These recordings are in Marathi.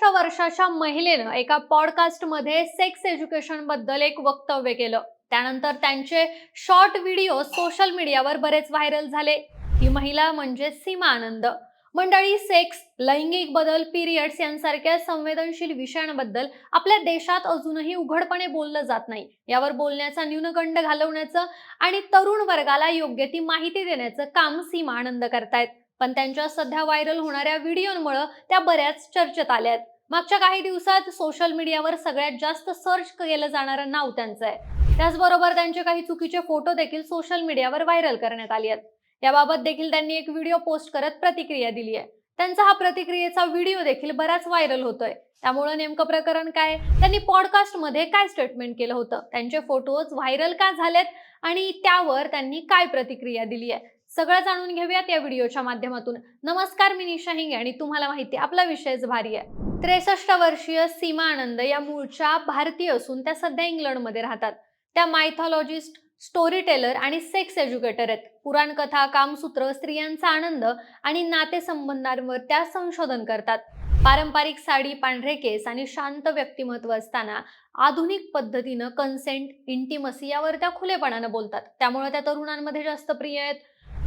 वर्षाच्या महिलेनं एका पॉडकास्टमध्ये सेक्स एज्युकेशन बद्दल एक वक्तव्य केलं. त्यानंतर त्यांचे शॉर्ट व्हिडिओ सोशल मीडियावर बरेच व्हायरल झाले. ही महिला म्हणजे सीमा आनंद. मंडळी, सेक्स, लैंगिक बदल, पिरियड्स यांसारख्या संवेदनशील विषयांबद्दल आपल्या देशात अजूनही उघडपणे बोललं जात नाही. यावर बोलण्याचा न्यूनगंड घालवण्याचं आणि तरुण वर्गाला योग्य ती माहिती देण्याचं काम सीमा आनंद करतायत. पण त्यांच्या सध्या व्हायरल होणाऱ्या व्हिडिओंमुळे त्या बऱ्याच चर्चेत आल्यात. मागच्या काही दिवसात सोशल मीडियावर सगळ्यात जास्त सर्च केलं जाणारं नाव त्यांचं आहे. त्याचबरोबर त्यांचे काही चुकीचे फोटो देखील सोशल मीडियावर व्हायरल करण्यात आले आहेत. याबाबत देखील त्यांनी एक व्हिडिओ पोस्ट करत प्रतिक्रिया दिली आहे. त्यांचा हा प्रतिक्रियेचा व्हिडिओ देखील बराच व्हायरल होतोय. त्यामुळे नेमकं प्रकरण काय, त्यांनी पॉडकास्टमध्ये काय स्टेटमेंट केलं होतं, त्यांचे फोटोज व्हायरल का झालेत आणि त्यावर त्यांनी काय प्रतिक्रिया दिली आहे, सगळं जाणून घेऊयात या व्हिडिओच्या माध्यमातून. नमस्कार, मी निशा हिंगे आणि तुम्हाला माहिती आहे आपला विषयच भारी आहे. 63 वर्षीय सीमा आनंद या मूळच्या भारतीय असून त्या सध्या इंग्लंडमध्ये राहतात. त्या मायथॉलॉजिस्ट, स्टोरी टेलर आणि सेक्स एज्युकेटर आहेत. पुराणकथा, कामसूत्र, स्त्रियांचा आनंद आणि नातेसंबंधांवर त्या संशोधन करतात. पारंपरिक साडी, पांढरे केस आणि शांत व्यक्तिमत्व असताना आधुनिक पद्धतीनं कन्सेंट, इंटिमसी यावर त्या खुलेपणानं बोलतात. त्यामुळे त्या तरुणांमध्ये जास्त प्रिय आहेत.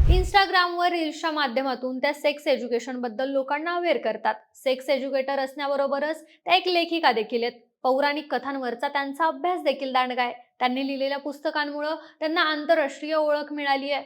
इंस्टाग्रामवर रील्सच्या माध्यमातून त्या सेक्स एज्युकेशन बद्दल लोकांना अवेअर करतात. सेक्स एज्युकेटर असण्याबरोबरच त्या एक लेखिका देखील आहेत. पौराणिक कथांवरचा त्यांचा अभ्यास देखील दांडगा आहे. त्यांनी लिहिलेल्या पुस्तकांमुळे त्यांना आंतरराष्ट्रीय ओळख मिळाली आहे.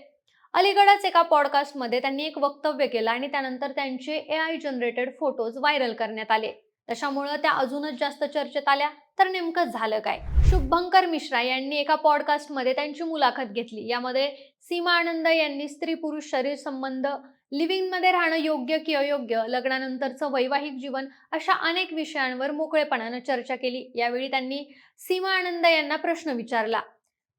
अलीकडेच एका पॉडकास्टमध्ये त्यांनी एक वक्तव्य केलं आणि त्यानंतर त्यांचे AI जनरेटेड फोटोज व्हायरल करण्यात आले. त्याच्यामुळे त्या अजूनच जास्त चर्चेत आल्या. तर नेमकं झालं काय? शुभंकर मिश्रा यांनी एका पॉडकास्टमध्ये त्यांची मुलाखत घेतली. यामध्ये सीमा आनंद यांनी स्त्री पुरुष शरीर संबंध, लिव्हिंग मध्ये राहणं योग्य की अयोग्य, लग्नानंतरचं वैवाहिक जीवन अशा अनेक विषयांवर मोकळेपणानं चर्चा केली. यावेळी त्यांनी सीमा आनंद यांना प्रश्न विचारला.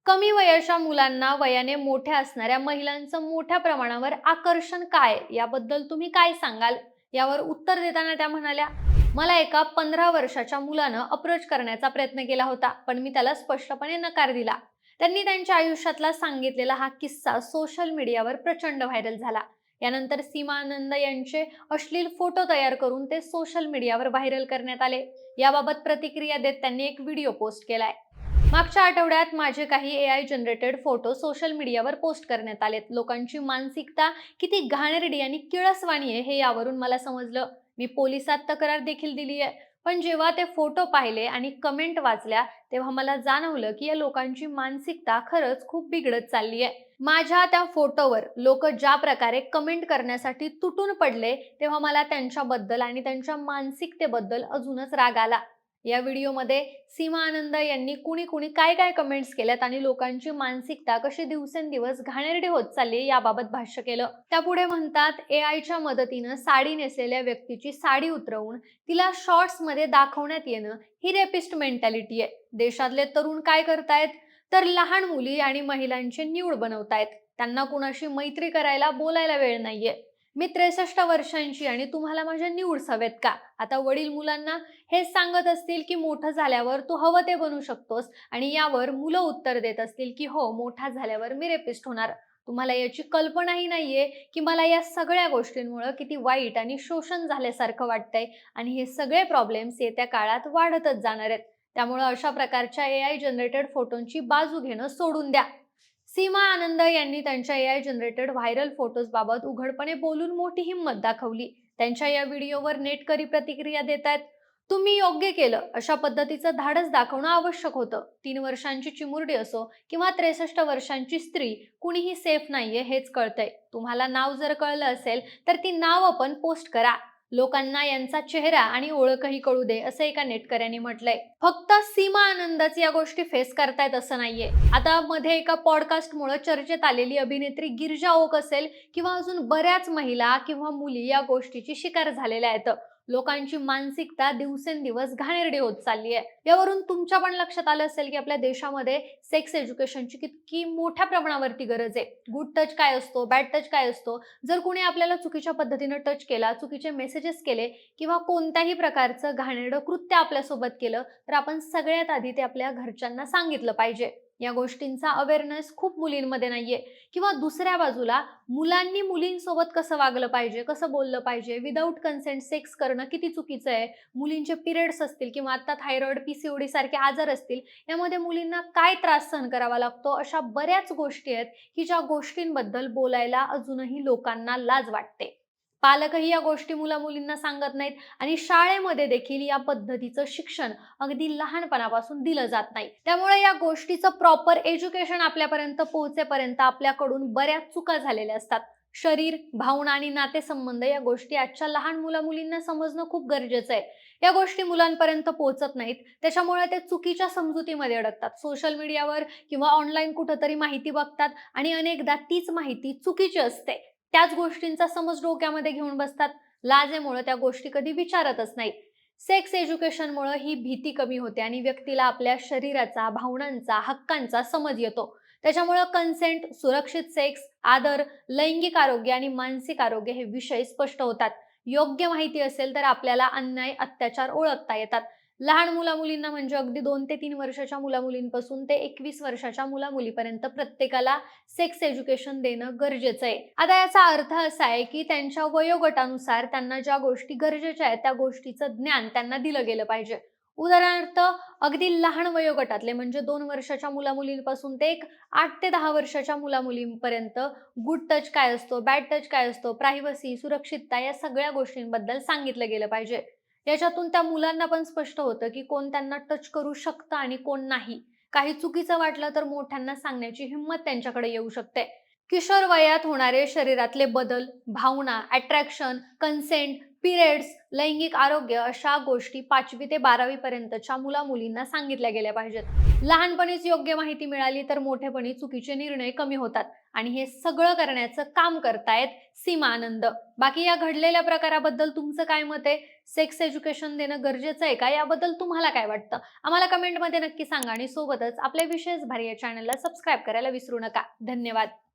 कमी वयाच्या मुलांना वयाने मोठ्या असणाऱ्या महिलांचं मोठ्या प्रमाणावर आकर्षण काय, याबद्दल तुम्ही काय सांगाल? यावर उत्तर देताना त्या म्हणाल्या, मला एका 15 वर्षाच्या मुलानं अप्रोच करण्याचा प्रयत्न केला होता, पण मी त्याला स्पष्टपणे नकार दिला. त्यांनी त्यांच्या आयुष्यातला सांगितलेला हा किस्सा सोशल मीडियावर प्रचंड व्हायरल झाला. यानंतर सीमा आनंद यांचे अश्लील फोटो तयार करून ते सोशल मीडियावर व्हायरल करण्यात आले. याबाबत प्रतिक्रिया देत त्यांनी एक व्हिडिओ पोस्ट केलाय. मागच्या आठवड्यात माझे काही AI जनरेटेड फोटो सोशल मीडियावर पोस्ट करण्यात आलेत. लोकांची मानसिकता किती घाणेरडी आणि किळसवाणी आहे हे यावरून मला समजलं. मी पोलिसात तक्रार देखील दिली आहे. पण जेव्हा ते फोटो पाहिले आणि कमेंट वाचल्या तेव्हा मला जाणवलं की या लोकांची मानसिकता खरंच खूप बिघडत चालली आहे. माझ्या त्या फोटोवर लोक ज्या प्रकारे कमेंट करण्यासाठी तुटून पडले तेव्हा मला त्यांच्याबद्दल आणि त्यांच्या मानसिकतेबद्दल अजूनच राग आला. या व्हिडिओमध्ये सीमा आनंद यांनी कुणी कुणी काय काय कमेंट्स केल्यात आणि लोकांची मानसिकता कशी दिवसेंदिवस घाणेरडी होत चालली याबाबत भाष्य केलं. त्यापुढे म्हणतात, AIच्या मदतीनं साडी नेसलेल्या व्यक्तीची साडी उतरवून तिला शॉर्ट्स मध्ये दाखवण्यात येणं ही रेपिस्ट मेंटॅलिटी आहे. देशातले तरुण काय करतायत तर लहान मुली आणि महिलांचे न्यूड बनवतायत. त्यांना कुणाशी मैत्री करायला, बोलायला वेळ नाहीये. मी 63 वर्षांची आणि तुम्हाला माझ्या न्यूड्स हवेत का? आता वडील मुलांना हेच सांगत असतील की मोठं झाल्यावर तू हवं ते बनू शकतोस आणि यावर मुलं उत्तर देत असतील की हो, मोठा झाल्यावर मी रेपिस्ट होणार. तुम्हाला याची कल्पनाही नाहीये की मला या सगळ्या गोष्टींमुळे किती वाईट आणि शोषण झाल्यासारखं वाटतंय आणि हे सगळे प्रॉब्लेम्स येत्या काळात वाढतच जाणार आहेत. त्यामुळे अशा प्रकारच्या AI जनरेटेड फोटोंची बाजू घेणं सोडून द्या. सीमा आनंद यांनी त्यांच्या AI जनरेटेड व्हायरल फोटोज बाबत उघडपणे बोलून मोठी हिंमत दाखवली. त्यांच्या या व्हिडिओवर नेटकरी प्रतिक्रिया देतायत. तुम्ही योग्य केलं. अशा पद्धतीचं धाडस दाखवणं आवश्यक होतं. 3 वर्षांची चिमुरडी असो किंवा 63 वर्षांची स्त्री, कुणीही सेफ नाहीये हेच कळतंय. तुम्हाला नाव जर कळलं असेल तर ती नावं पण पोस्ट करा. लोकांना यांचा चेहरा आणि ओळखही कळू दे, असं एका नेटकऱ्याने म्हटलंय. फक्त सीमा आनंदच या गोष्टी फेस करतायत असं नाहीये. आता मध्ये एका पॉडकास्टमुळे चर्चेत आलेली अभिनेत्री गिरिजा ओक असेल किंवा अजून बऱ्याच महिला किंवा मुली या गोष्टीची शिकार झालेल्या आहेत. लोकांची मानसिकता दिवसेंदिवस घाणेरडी होत चालली आहे. यावरून तुमच्या पण लक्षात आलं असेल की आपल्या देशामध्ये सेक्स एज्युकेशनची किती मोठ्या प्रमाणावरती गरज आहे. गुड टच काय असतो, बॅड टच काय असतो, जर कोणी आपल्याला चुकीच्या पद्धतीने टच केला, चुकीचे मेसेजेस केले किंवा कोणत्याही प्रकारचं घाणेरडं कृत्य आपल्यासोबत केलं तर आपण सगळ्यात आधी ते आपल्या घरच्यांना सांगितलं पाहिजे. या गोष्टींचा अवेअरनेस खूप मुलींमध्ये नाहीये. किंवा दुसऱ्या बाजूला मुलांनी मुलींसोबत कसं वागलं पाहिजे, कसं बोललं पाहिजे, विदाऊट कन्सेंट सेक्स करणं किती चुकीचं आहे, मुलींचे पिरियड्स असतील किंवा आता थायरॉइड, पीसीओडी सारखे आजार असतील, यामध्ये मुलींना काय त्रास सहन करावा लागतो, अशा बऱ्याच गोष्टी आहेत की ज्या गोष्टींबद्दल बोलायला अजूनही लोकांना लाज वाटते. पालकही या गोष्टी मुला-मुलींना सांगत नाहीत आणि शाळेमध्ये देखील या पद्धतीचं शिक्षण अगदी लहानपणापासून दिलं जात नाही. त्यामुळे या गोष्टीचं प्रॉपर एज्युकेशन आपल्यापर्यंत पोहोचेपर्यंत आपल्याकडून बऱ्याच चुका झालेल्या असतात. शरीर, भावना आणि नातेसंबंध या गोष्टी आजच्या लहान मुला-मुलींना समजणं खूप गरजेचं आहे. या गोष्टी मुलांपर्यंत पोहोचत नाहीत. त्याच्यामुळे ते चुकीच्या समजुतीमध्ये अडकतात. सोशल मीडियावर किंवा ऑनलाईन कुठेतरी माहिती बघतात आणि अनेकदा तीच माहिती चुकीची असते. त्याच गोष्टींचा समज डोक्यामध्ये घेऊन बसतात. लाजेमुळे त्या गोष्टी कधी विचारतच नाहीत. सेक्स एज्युकेशनमुळे ही भीती कमी होते आणि व्यक्तीला आपल्या शरीराचा, भावनांचा, हक्कांचा समज येतो. त्याच्यामुळे कन्सेंट, सुरक्षित सेक्स, आदर, लैंगिक आरोग्य आणि मानसिक आरोग्य हे विषय स्पष्ट होतात. योग्य माहिती असेल तर आपल्याला अन्याय, अत्याचार ओळखता येतात. लहान मुला-मुलींना म्हणजे अगदी 2 ते 3 वर्षाच्या मुला-मुलींपासून ते 21 वर्षाच्या मुला-मुलीपर्यंत प्रत्येकाला सेक्स एज्युकेशन देणं गरजेचं आहे. आता याचा अर्थ असा आहे की त्यांच्या वयोगटानुसार त्यांना ज्या गोष्टी गरजेच्या आहेत त्या गोष्टीचं ज्ञान त्यांना दिलं गेलं पाहिजे. उदाहरणार्थ अगदी लहान वयोगटातले म्हणजे 2 वर्षाच्या मुला-मुलींपासून ते एक 8 ते 10 वर्षाच्या मुला-मुलींपर्यंत गुड टच काय असतो, बॅड टच काय असतो, प्रायव्हसी, सुरक्षितता या सगळ्या गोष्टींबद्दल सांगितलं गेलं पाहिजे. याच्यातून त्या मुलांना पण स्पष्ट होतं की कोण त्यांना टच करू शकतं आणि कोण नाही. काही चुकीचं वाटलं तर मोठ्यांना सांगण्याची हिंमत त्यांच्याकडे येऊ शकते. किशोर वयात होणारे शरीरातले बदल, भावना, अट्रॅक्शन, कन्सेंट, पिरियड्स, लैंगिक आरोग्य अशा गोष्टी 5वी ते 12वी पर्यंतच्या मुला-मुलींना सांगितल्या गेल्या पाहिजेत. लहानपणीच योग्य माहिती मिळाली तर मोठेपणी चुकीचे निर्णय कमी होतात आणि हे सगळं करण्याचं काम करतायत सीमा आनंद. बाकी या घडलेल्या प्रकाराबद्दल तुमचं काय मत आहे? सेक्स एज्युकेशन देणं गरजेचं आहे का? याबद्दल तुम्हाला काय वाटतं? आम्हाला कमेंटमध्ये नक्की सांगा आणि सोबतच आपल्या विशेष भारी या चॅनलला सबस्क्राईब करायला विसरू नका. धन्यवाद.